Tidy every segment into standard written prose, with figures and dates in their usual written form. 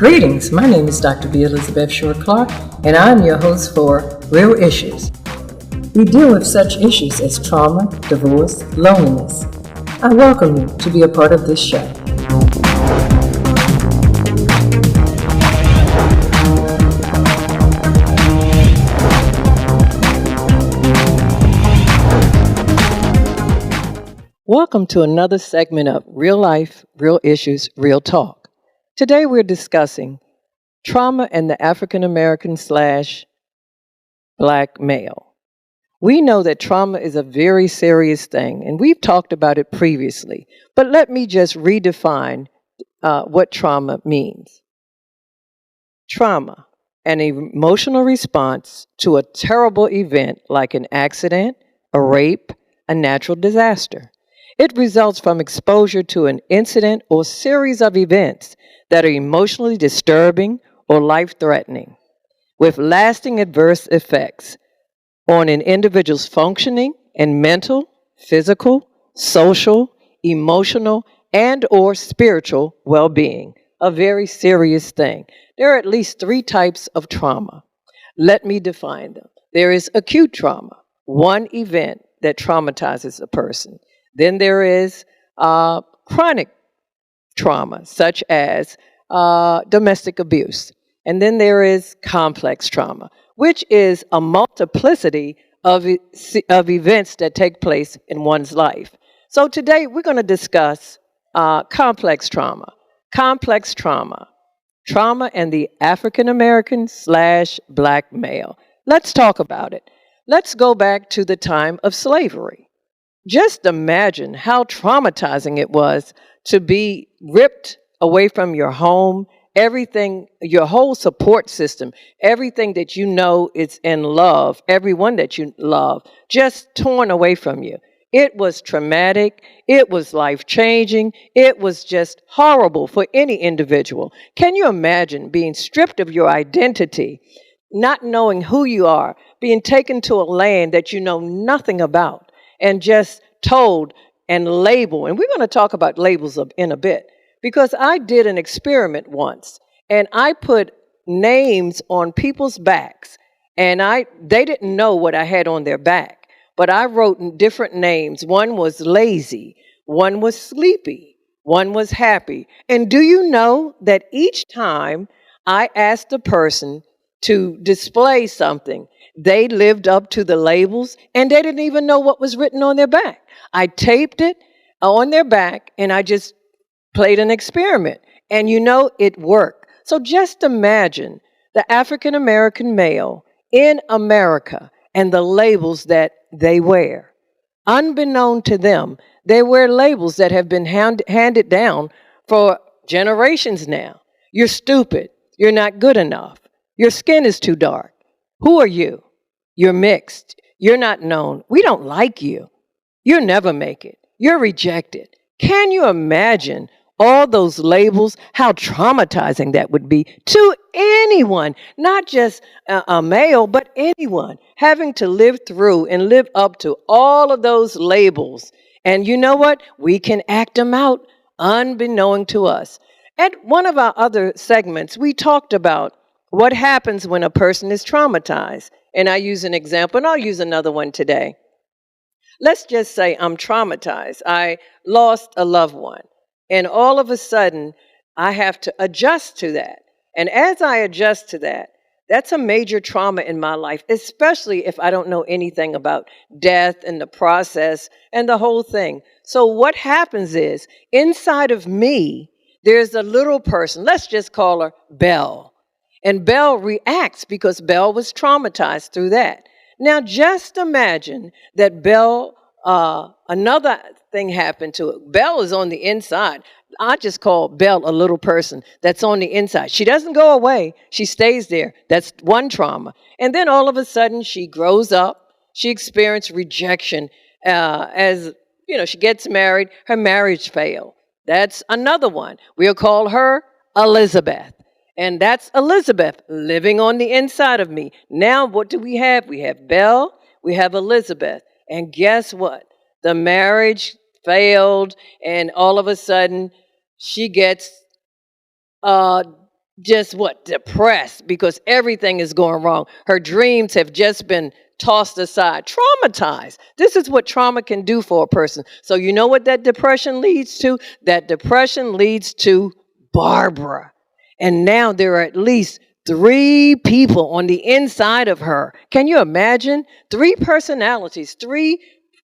Greetings, my name is Dr. B. Elizabeth Short-Clark, and I'm your host for Real Issues. We deal with such issues as trauma, divorce, loneliness. I welcome you to be a part of this show. Welcome to another segment of Real Life, Real Issues, Real Talk. Today we're discussing trauma and the African American / Black male. We know that trauma is a very serious thing, and we've talked about it previously, but let me just redefine what trauma means. Trauma, an emotional response to a terrible event like an accident, a rape, a natural disaster. It results from exposure to an incident or series of events that are emotionally disturbing or life-threatening, with lasting adverse effects on an individual's functioning and mental, physical, social, emotional, and or spiritual well-being. A very serious thing. There are at least 3 types of trauma. Let me define them. There is acute trauma, one event that traumatizes a person. Then there is chronic trauma, such as domestic abuse. And then there is complex trauma, which is a multiplicity of events that take place in one's life. So today we're going to discuss complex trauma. Complex trauma. Trauma and the African American / Black male. Let's talk about it. Let's go back to the time of slavery. Just imagine how traumatizing it was to be ripped away from your home, everything, your whole support system, everything that you know is in love, everyone that you love, just torn away from you. It was traumatic. It was life-changing. It was just horrible for any individual. Can you imagine being stripped of your identity, not knowing who you are, being taken to a land that you know nothing about, and just told and labeled? And we're going to talk about labels in a bit, because I did an experiment once, and I put names on people's backs, and they didn't know what I had on their back, but I wrote different names. One was lazy, one was sleepy, one was happy. And do you know that each time I asked a person to display something, they lived up to the labels, and they didn't even know what was written on their back. I taped it on their back, and I just played an experiment. And you know, it worked. So just imagine the African American male in America and the labels that they wear. Unbeknown to them, they wear labels that have been handed down for generations now. You're stupid. You're not good enough. Your skin is too dark. Who are you? You're mixed. You're not known. We don't like you. You'll never make it. You're rejected. Can you imagine all those labels, how traumatizing that would be to anyone, not just a male, but anyone, having to live through and live up to all of those labels. And you know what? We can act them out unbeknown to us. At one of our other segments, we talked about what happens when a person is traumatized. And I use an example, and I'll use another one today. Let's just say I'm traumatized. I lost a loved one. And all of a sudden, I have to adjust to that. And as I adjust to that, that's a major trauma in my life, especially if I don't know anything about death and the process and the whole thing. So what happens is, inside of me, there's a little person. Let's just call her Belle. And Belle reacts because Belle was traumatized through that. Now, just imagine that Belle, another thing happened to it. Belle is on the inside. I just call Belle a little person that's on the inside. She doesn't go away. She stays there. That's one trauma. And then all of a sudden, she grows up. She experienced rejection as, she gets married. Her marriage failed. That's another one. We'll call her Elizabeth. And that's Elizabeth living on the inside of me. Now, what do we have? We have Belle, we have Elizabeth. And guess what? The marriage failed, and all of a sudden, she gets just what? Depressed because everything is going wrong. Her dreams have just been tossed aside, traumatized. This is what trauma can do for a person. So you know what that depression leads to? That depression leads to Barbara. And now there are at least 3 people on the inside of her. Can you imagine? 3 personalities, 3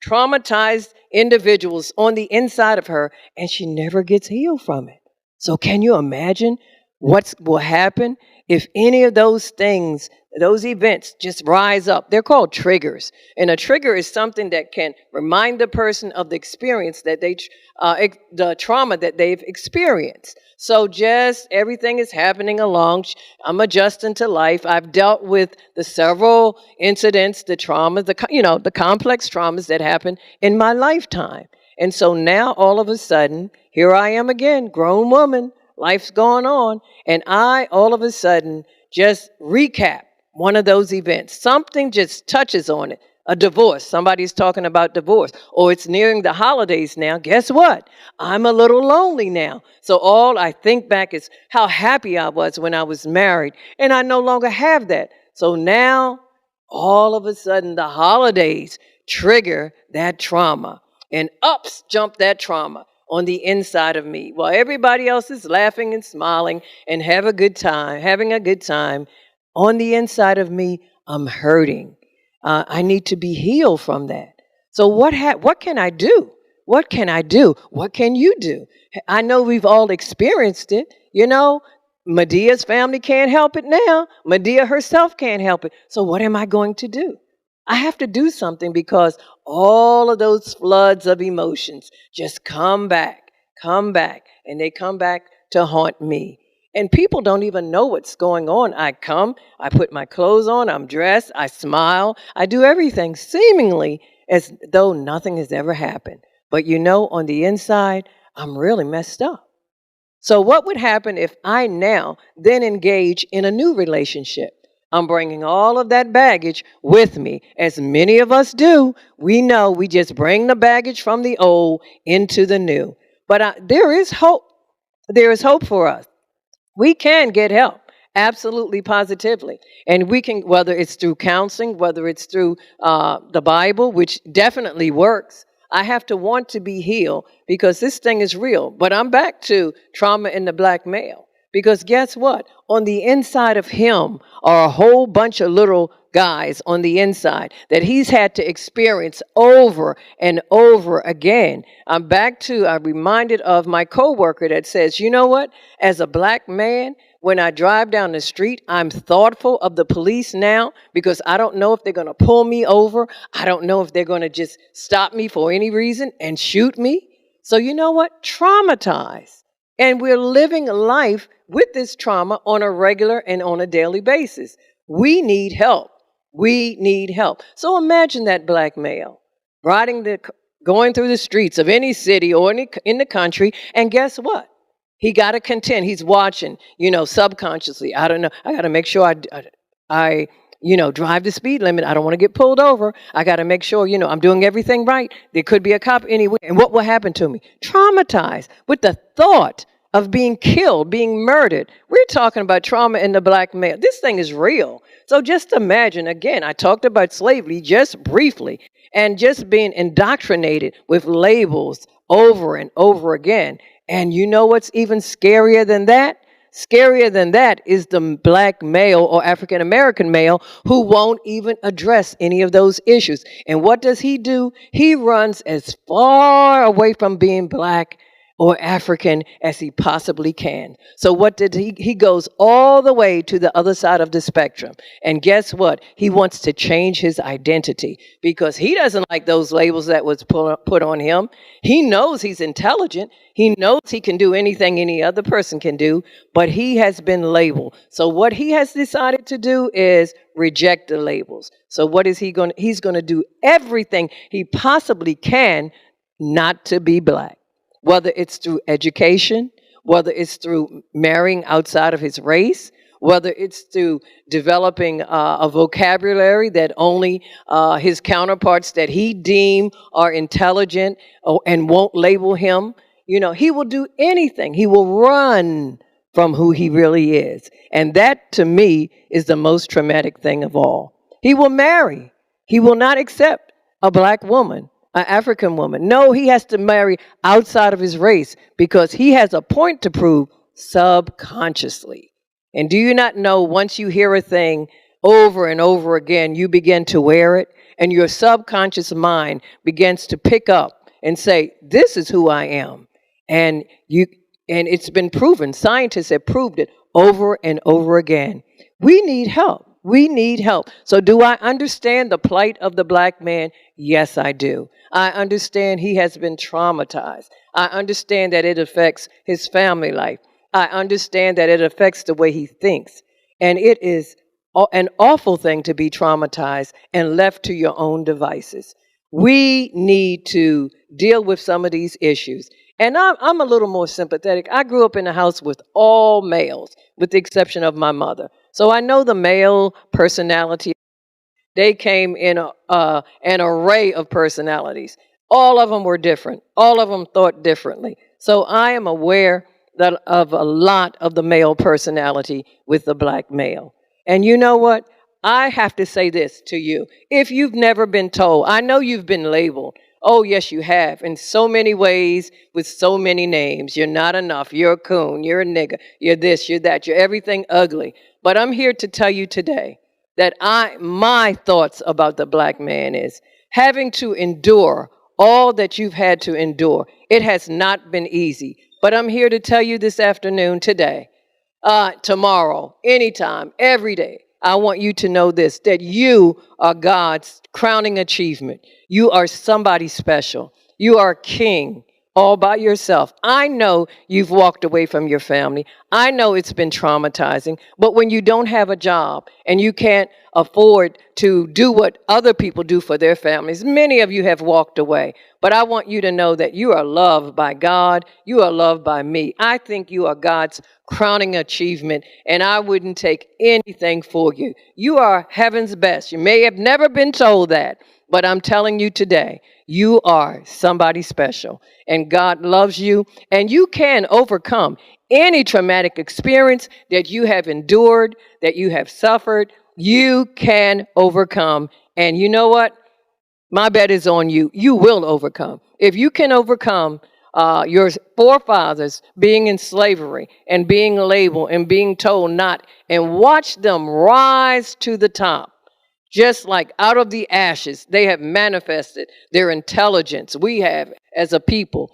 traumatized individuals on the inside of her, and she never gets healed from it. So can you imagine what will happen if any of those things, those events just rise up? They're called triggers. And a trigger is something that can remind the person of the experience that the trauma that they've experienced. So just everything is happening along. I'm adjusting to life. I've dealt with the several incidents, the traumas, the complex traumas that happened in my lifetime. And so now all of a sudden, here I am again, grown woman, life's going on, and I all of a sudden just recap one of those events. Something just touches on it. A divorce. Somebody's talking about divorce. Or it's nearing the holidays now. Guess what? I'm a little lonely now. So all I think back is how happy I was when I was married, and I no longer have that. So now, all of a sudden, the holidays trigger that trauma. And ups jump that trauma on the inside of me. While everybody else is laughing and smiling and having a good time, on the inside of me, I'm hurting. I need to be healed from that. So what can I do? What can I do? What can you do? I know we've all experienced it. Medea's family can't help it now. Medea herself can't help it. So what am I going to do? I have to do something because all of those floods of emotions just come back, and they come back to haunt me. And people don't even know what's going on. I put my clothes on, I'm dressed, I smile, I do everything seemingly as though nothing has ever happened. But on the inside, I'm really messed up. So what would happen if I now then engage in a new relationship? I'm bringing all of that baggage with me. As many of us do, we know we just bring the baggage from the old into the new. But there is hope. There is hope for us. We can get help, absolutely, positively. And we can, whether it's through counseling, whether it's through the Bible, which definitely works. I have to want to be healed because this thing is real. But I'm back to trauma in the black male. Because guess what? On the inside of him are a whole bunch of little guys on the inside that he's had to experience over and over again. I'm reminded of my coworker that says, you know what? As a black man, when I drive down the street, I'm thoughtful of the police now because I don't know if they're going to pull me over. I don't know if they're going to just stop me for any reason and shoot me. So you know what? Traumatized. And we're living life with this trauma on a regular and on a daily basis. We need help. We need help. So imagine that black male going through the streets of any city or in the country, and guess what? He got to contend. He's watching, subconsciously. I don't know. I got to make sure I drive the speed limit. I don't want to get pulled over. I got to make sure, I'm doing everything right. There could be a cop anywhere. And what will happen to me? Traumatized with the thought of being killed, being murdered. We're talking about trauma in the black male. This thing is real. So just imagine, again, I talked about slavery just briefly and just being indoctrinated with labels over and over again. And you know what's even scarier than that? Scarier than that is the black male or African American male who won't even address any of those issues. And what does he do? He runs as far away from being black or African as he possibly can. So what did he goes all the way to the other side of the spectrum. And guess what? He wants to change his identity because he doesn't like those labels that was put on him. He knows he's intelligent. He knows he can do anything any other person can do, but he has been labeled. So what he has decided to do is reject the labels. So what is he going to? He's going to do everything he possibly can not to be black. Whether it's through education, whether it's through marrying outside of his race, whether it's through developing a vocabulary that only his counterparts that he deem are intelligent and won't label him. He will do anything. He will run from who he really is. And that, to me, is the most traumatic thing of all. He will marry. He will not accept a black woman, an African woman. No, he has to marry outside of his race because he has a point to prove subconsciously. And do you not know, once you hear a thing over and over again, you begin to wear it, and your subconscious mind begins to pick up and say, this is who I am. And it's been proven. Scientists have proved it over and over again. We need help. We need help. So do I understand the plight of the black man? Yes, I do. I understand he has been traumatized. I understand that it affects his family life. I understand that it affects the way he thinks. And it is an awful thing to be traumatized and left to your own devices. We need to deal with some of these issues. And I'm a little more sympathetic. I grew up in a house with all males, with the exception of my mother. So I know the male personality. They came in an array of personalities. All of them were different. All of them thought differently. So I am aware of a lot of the male personality with the black male. And you know what? I have to say this to you. If you've never been told, I know you've been labeled. Oh, yes, you have, in so many ways, with so many names. You're not enough. You're a coon. You're a nigger. You're this, you're that. You're everything ugly. But I'm here to tell you today that my thoughts about the black man is having to endure all that you've had to endure. It has not been easy. But I'm here to tell you this afternoon, today, tomorrow, anytime, every day. I want you to know this, that you are God's crowning achievement. You are somebody special. You are a king all by yourself. I know you've walked away from your family. I know it's been traumatizing, but when you don't have a job and you can't afford to do what other people do for their families, many of you have walked away. But I want you to know that you are loved by God. You are loved by me. I think you are God's crowning achievement, and I wouldn't take anything for you. You are heaven's best. You may have never been told that, but I'm telling you today, you are somebody special, and God loves you, and you can overcome any traumatic experience that you have endured, that you have suffered. You can overcome, and you know what? My bet is on you. You will overcome. If you can overcome your forefathers being in slavery and being labeled and being told not, and watch them rise to the top. Just like out of the ashes, they have manifested their intelligence. We have, as a people,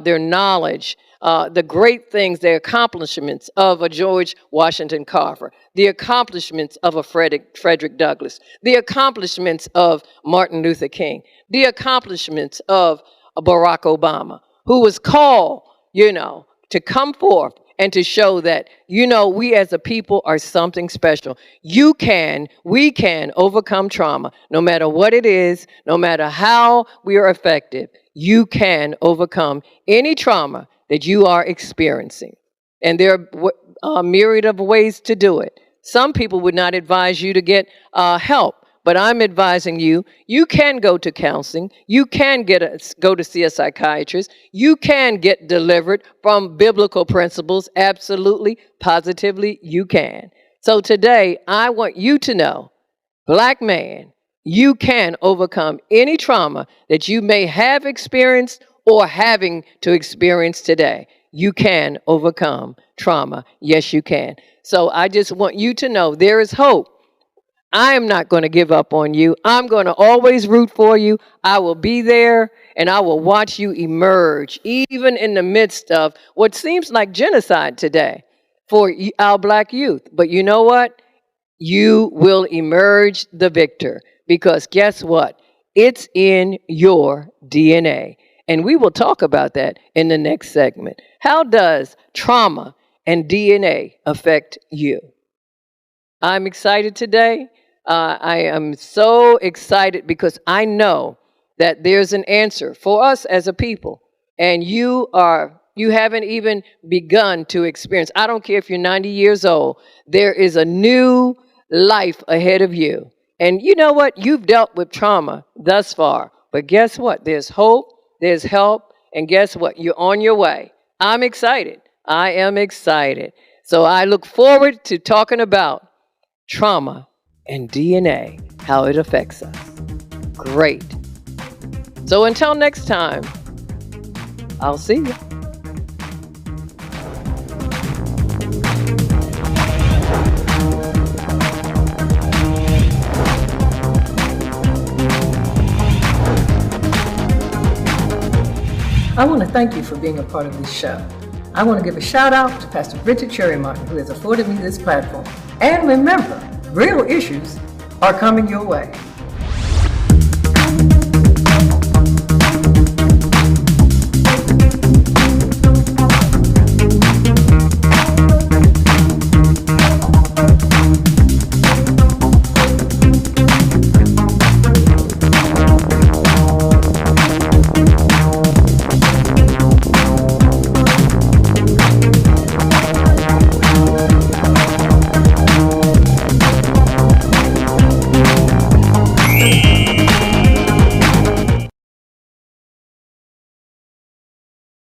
their knowledge, the great things, the accomplishments of a George Washington Carver, the accomplishments of a Frederick Douglass, the accomplishments of Martin Luther King, the accomplishments of Barack Obama, who was called, to come forth and to show that, we as a people are something special. We can overcome trauma, no matter what it is, no matter how we are affected. You can overcome any trauma that you are experiencing. And there are a myriad of ways to do it. Some people would not advise you to get help, but I'm advising you, you can go to counseling. You can go to see a psychiatrist. You can get delivered from biblical principles. Absolutely, positively, you can. So today, I want you to know, black man, you can overcome any trauma that you may have experienced or having to experience today. You can overcome trauma. Yes, you can. So I just want you to know there is hope. I am not going to give up on you. I'm going to always root for you. I will be there, and I will watch you emerge, even in the midst of what seems like genocide today for our black youth. But you know what? You will emerge the victor, because guess what? It's in your DNA. And we will talk about that in the next segment. How does trauma and DNA affect you? I'm excited today. I am so excited because I know that there's an answer for us as a people. And you haven't even begun to experience. I don't care if you're 90 years old. There is a new life ahead of you. And you know what? You've dealt with trauma thus far. But guess what? There's hope, there's help, and guess what? You're on your way. I'm excited. I am excited. So I look forward to talking about trauma and DNA, how it affects us. Great. So until next time, I'll see you. I want to thank you for being a part of this show. I want to give a shout out to Pastor Bridget Cherry Martin, who has afforded me this platform. And remember, real issues are coming your way.